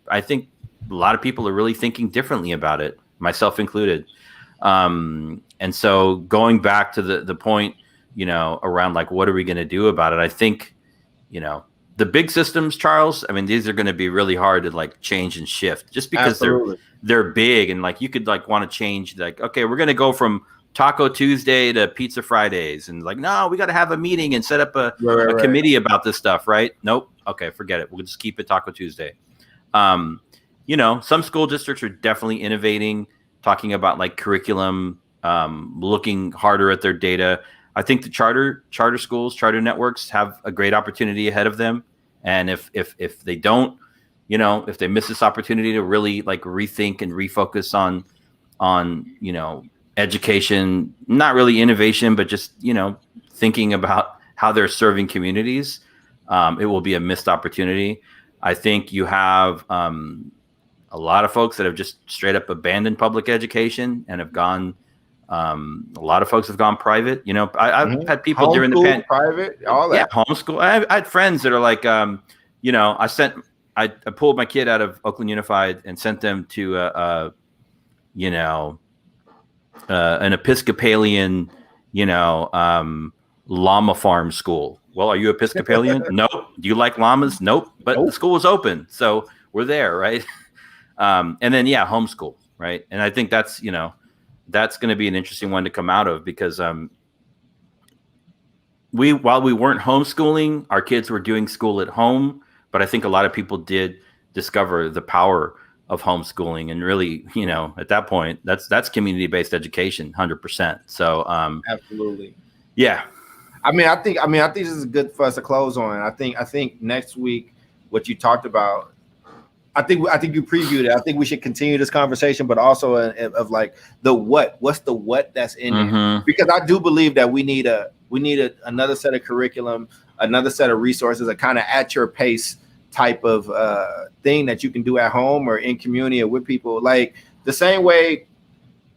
I think a lot of people are really thinking differently about it, myself included. And so going back to the point, around like, what are we going to do about it? I think, the big systems, Charles, I mean, these are going to be really hard to like change and shift, just because they're big. And like, you could like want to change, like, okay, we're going to go from Taco Tuesday to Pizza Fridays, and like, no, we got to have a meeting and set up a committee about this stuff, right? Nope. Okay, forget it. We'll just keep it Taco Tuesday. Some school districts are definitely innovating, talking about like curriculum, looking harder at their data. I think the charter schools, charter networks have a great opportunity ahead of them. And if they don't, if they miss this opportunity to really like rethink and refocus on education, not really innovation, but just, thinking about how they're serving communities, it will be a missed opportunity. I think you have a lot of folks that have just straight up abandoned public education and have gone, a lot of folks have gone private. I've had people during the pandemic, private, all that. Yeah, homeschool. I had friends that are like, I pulled my kid out of Oakland Unified and sent them to, an Episcopalian, llama farm school. Well, are you Episcopalian? Nope. Do you like llamas? Nope. But the school was open. So we're there, right? And then homeschool, right? And I think that's going to be an interesting one to come out of, because while we weren't homeschooling, our kids were doing school at home, but I think a lot of people did discover the power of homeschooling, and really, at that point, that's community-based education, 100%. So, absolutely, yeah. I think this is good for us to close on. I think next week, what you talked about, I think you previewed it. I think we should continue this conversation, but also of like what's the what that's in it, because I do believe that we need another set of curriculum, another set of resources, a kind of at your pace type of thing that you can do at home or in community or with people, like the same way,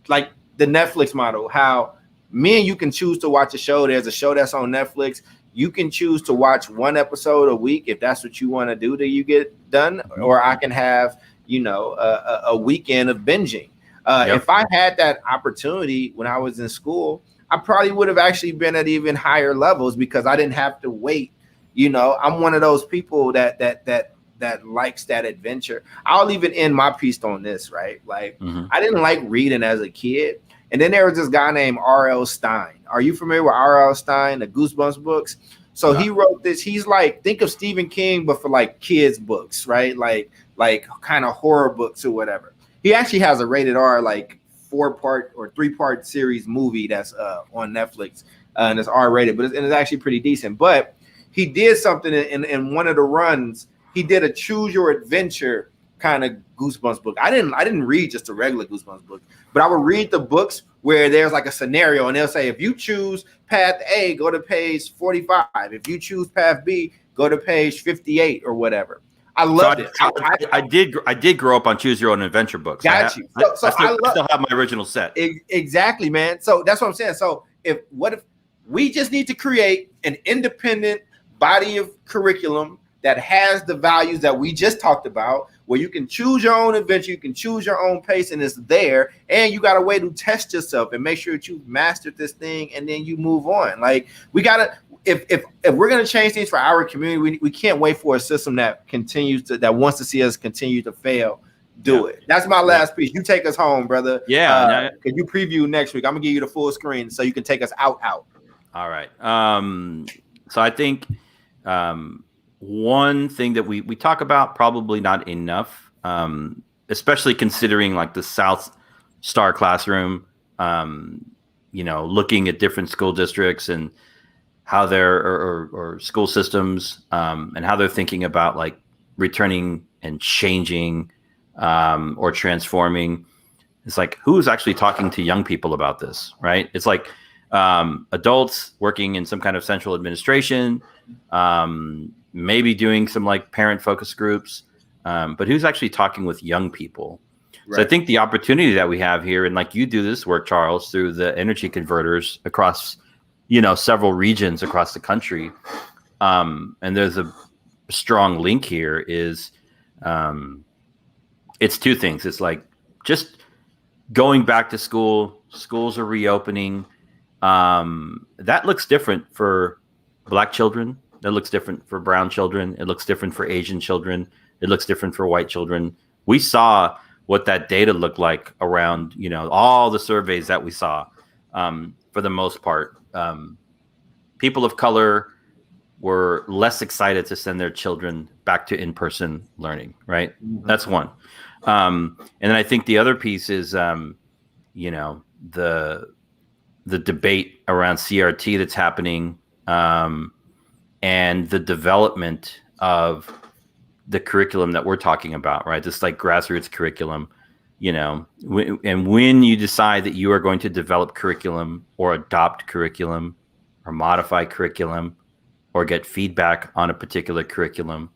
like the Netflix model, how me and you can choose to watch a show. There's a show that's on Netflix. You can choose to watch one episode a week if that's what you want to do till you get done, or I can have, a weekend of binging. If I had that opportunity when I was in school, I probably would have actually been at even higher levels, because I didn't have to wait. I'm one of those people that likes that adventure. I'll even end my piece on this, right? Like, I didn't like reading as a kid. And then there was this guy named R.L. Stein. Are you familiar with R.L. Stein, the Goosebumps books? So he wrote this. He's like, think of Stephen King, but for like kids books, right? Like kind of horror books or whatever. He actually has a rated R, like 4-part or 3-part series movie that's on Netflix, and it's R-rated, but it's actually pretty decent. But he did something in one of the runs. He did a choose your adventure kind of Goosebumps book. I didn't read just a regular Goosebumps book, but I would read the books where there's like a scenario, and they'll say, if you choose path A, go to page 45. If you choose path B, go to page 58 or whatever. I loved it. I did grow up on choose your own adventure books. Got you. I still have my original set. Exactly, man. So that's what I'm saying. So what if we just need to create an independent body of curriculum that has the values that we just talked about, where you can choose your own adventure, you can choose your own pace, and it's there, and you got a way to test yourself and make sure that you've mastered this thing, and then you move on. Like, we gotta, if we're gonna change things for our community, we can't wait for a system that wants to see us continue to fail. It. That's my last piece. You take us home, brother. Yeah. Can you preview next week? I'm gonna give you the full screen so you can take us out. All right. So I think one thing that we talk about, probably not enough, especially considering like the South Star classroom, looking at different school districts and how they're or school systems, and how they're thinking about like returning and changing or transforming. It's like, who's actually talking to young people about this, right? It's like adults working in some kind of central administration, maybe doing some like parent focus groups, but who's actually talking with young people? Right. So I think the opportunity that we have here, and like you do this work, Charles, through the energy converters across, several regions across the country. And there's a strong link here is, it's two things. It's like just going back to school, schools are reopening. That looks different for Black children. That looks different for brown children. It looks different for Asian children. It looks different for white children. We saw what that data looked like around, all the surveys that we saw. For the most part, people of color were less excited to send their children back to in-person learning, right? Mm-hmm. That's one. And then I think the other piece is, the debate around CRT that's happening, and the development of the curriculum that we're talking about, right? This like grassroots curriculum, and when you decide that you are going to develop curriculum or adopt curriculum or modify curriculum or get feedback on a particular curriculum,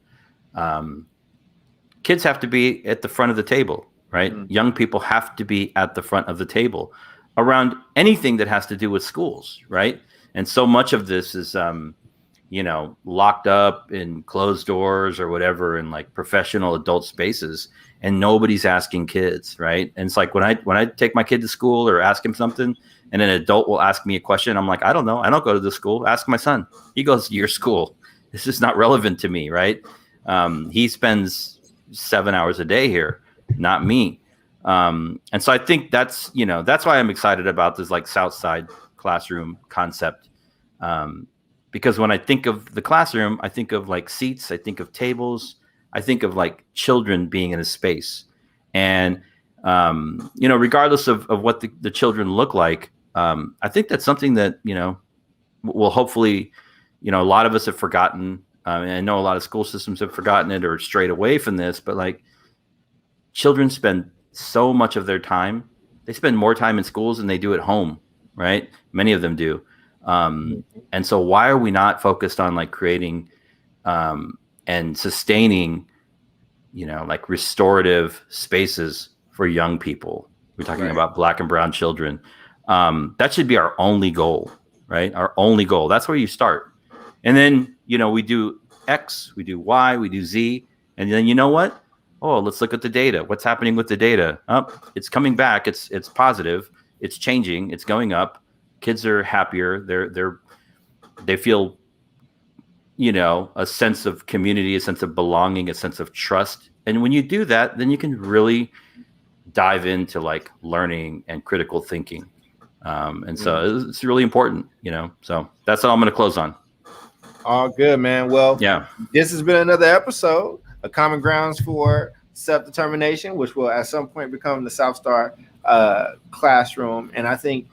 kids have to be at the front of the table, right? Mm-hmm. Young people have to be at the front of the table around anything that has to do with schools, right? And so much of this is, locked up in closed doors or whatever in like professional adult spaces, and nobody's asking kids, right? And it's like when I take my kid to school or ask him something, and an adult will ask me a question, I'm like, I don't know. I don't go to the school. Ask my son. He goes to your school. This is not relevant to me, right? He spends, 7 hours a day here, not me. And so I think that's why I'm excited about this like Southside classroom concept. Because when I think of the classroom, I think of like seats, I think of tables, I think of like children being in a space. And, regardless of what the children look like, I think that's something that, will hopefully, a lot of us have forgotten. And I know a lot of school systems have forgotten it or strayed away from this, but like children spend so much of their time. They spend more time in schools than they do at home, right? Many of them do. And so why are we not focused on like creating and sustaining, like restorative spaces for young people? We're talking about Black and brown children. That should be our only goal, right? Our only goal. That's where you start. And then, we do X, we do Y, we do Z. And then you know what? Oh, let's look at the data. What's happening with the data? It's coming back. It's positive. It's changing. It's going up. Kids are happier. They feel, a sense of community, a sense of belonging, a sense of trust. And when you do that, then you can really dive into like learning and critical thinking. And so it's really important, so that's all I'm going to close on. All good, man. Well, yeah, this has been another episode of Common Grounds for Self-Determination, which will at some point become the South Star classroom. And I think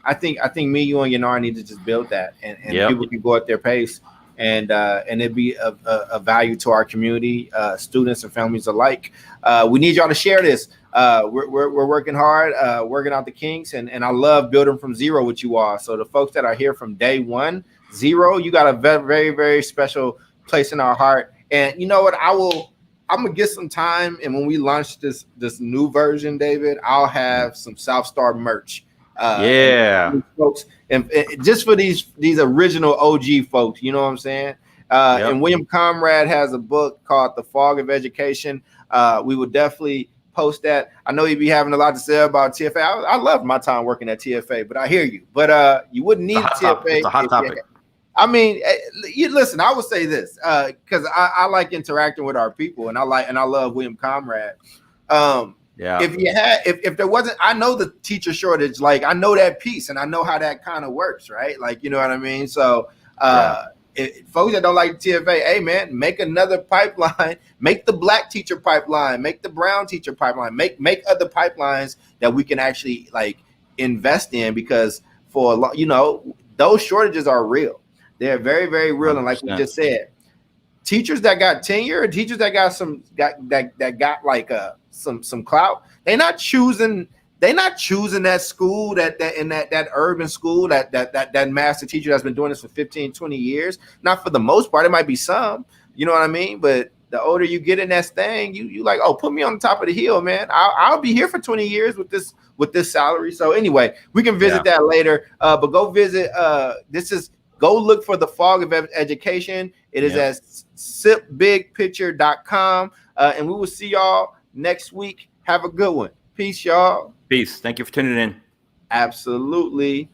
me, you, and Yanar need to just build that, and people can go at their pace, and it'd be a value to our community, students and families alike. We need y'all to share this. We're working hard, working out the kinks, and I love building from zero with you all. So the folks that are here from day 1, 0, you got a very, very, very special place in our heart. And you know what? I'm gonna get some time, and when we launch this new version, David, I'll have some South Star merch. Folks, and just for these original OG folks, you know what I'm saying? And William Conrad has a book called The Fog of Education. We will definitely post that. I know you'd be having a lot to say about TFA. I loved my time working at TFA, but I hear you. But you wouldn't need TFA. It's a hot topic. I mean, you listen. I would say this because I like interacting with our people, and I love William Conrad. If there wasn't, I know the teacher shortage. Like I know that piece, and I know how that kind of works, right? Like you know what I mean. So, folks that don't like TFA, hey man, make another pipeline. Make the Black teacher pipeline. Make the brown teacher pipeline. Make other pipelines that we can actually like invest in, because for those shortages are real. They're very, very real. 100%. And like we just said, teachers that got tenure, teachers that got some clout, they're not choosing that school, that urban school, that master teacher that's been doing this for 15, 20 years. Not for the most part. It might be some, you know what I mean? But the older you get in that thing, you like, oh, put me on the top of the hill, man. I'll be here for 20 years with this salary. So anyway, we can visit that later. But go visit go look for The Fog of Education. It is at sipbigpicture.com. And we will see y'all next week. Have a good one. Peace, y'all. Peace. Thank you for tuning in. Absolutely.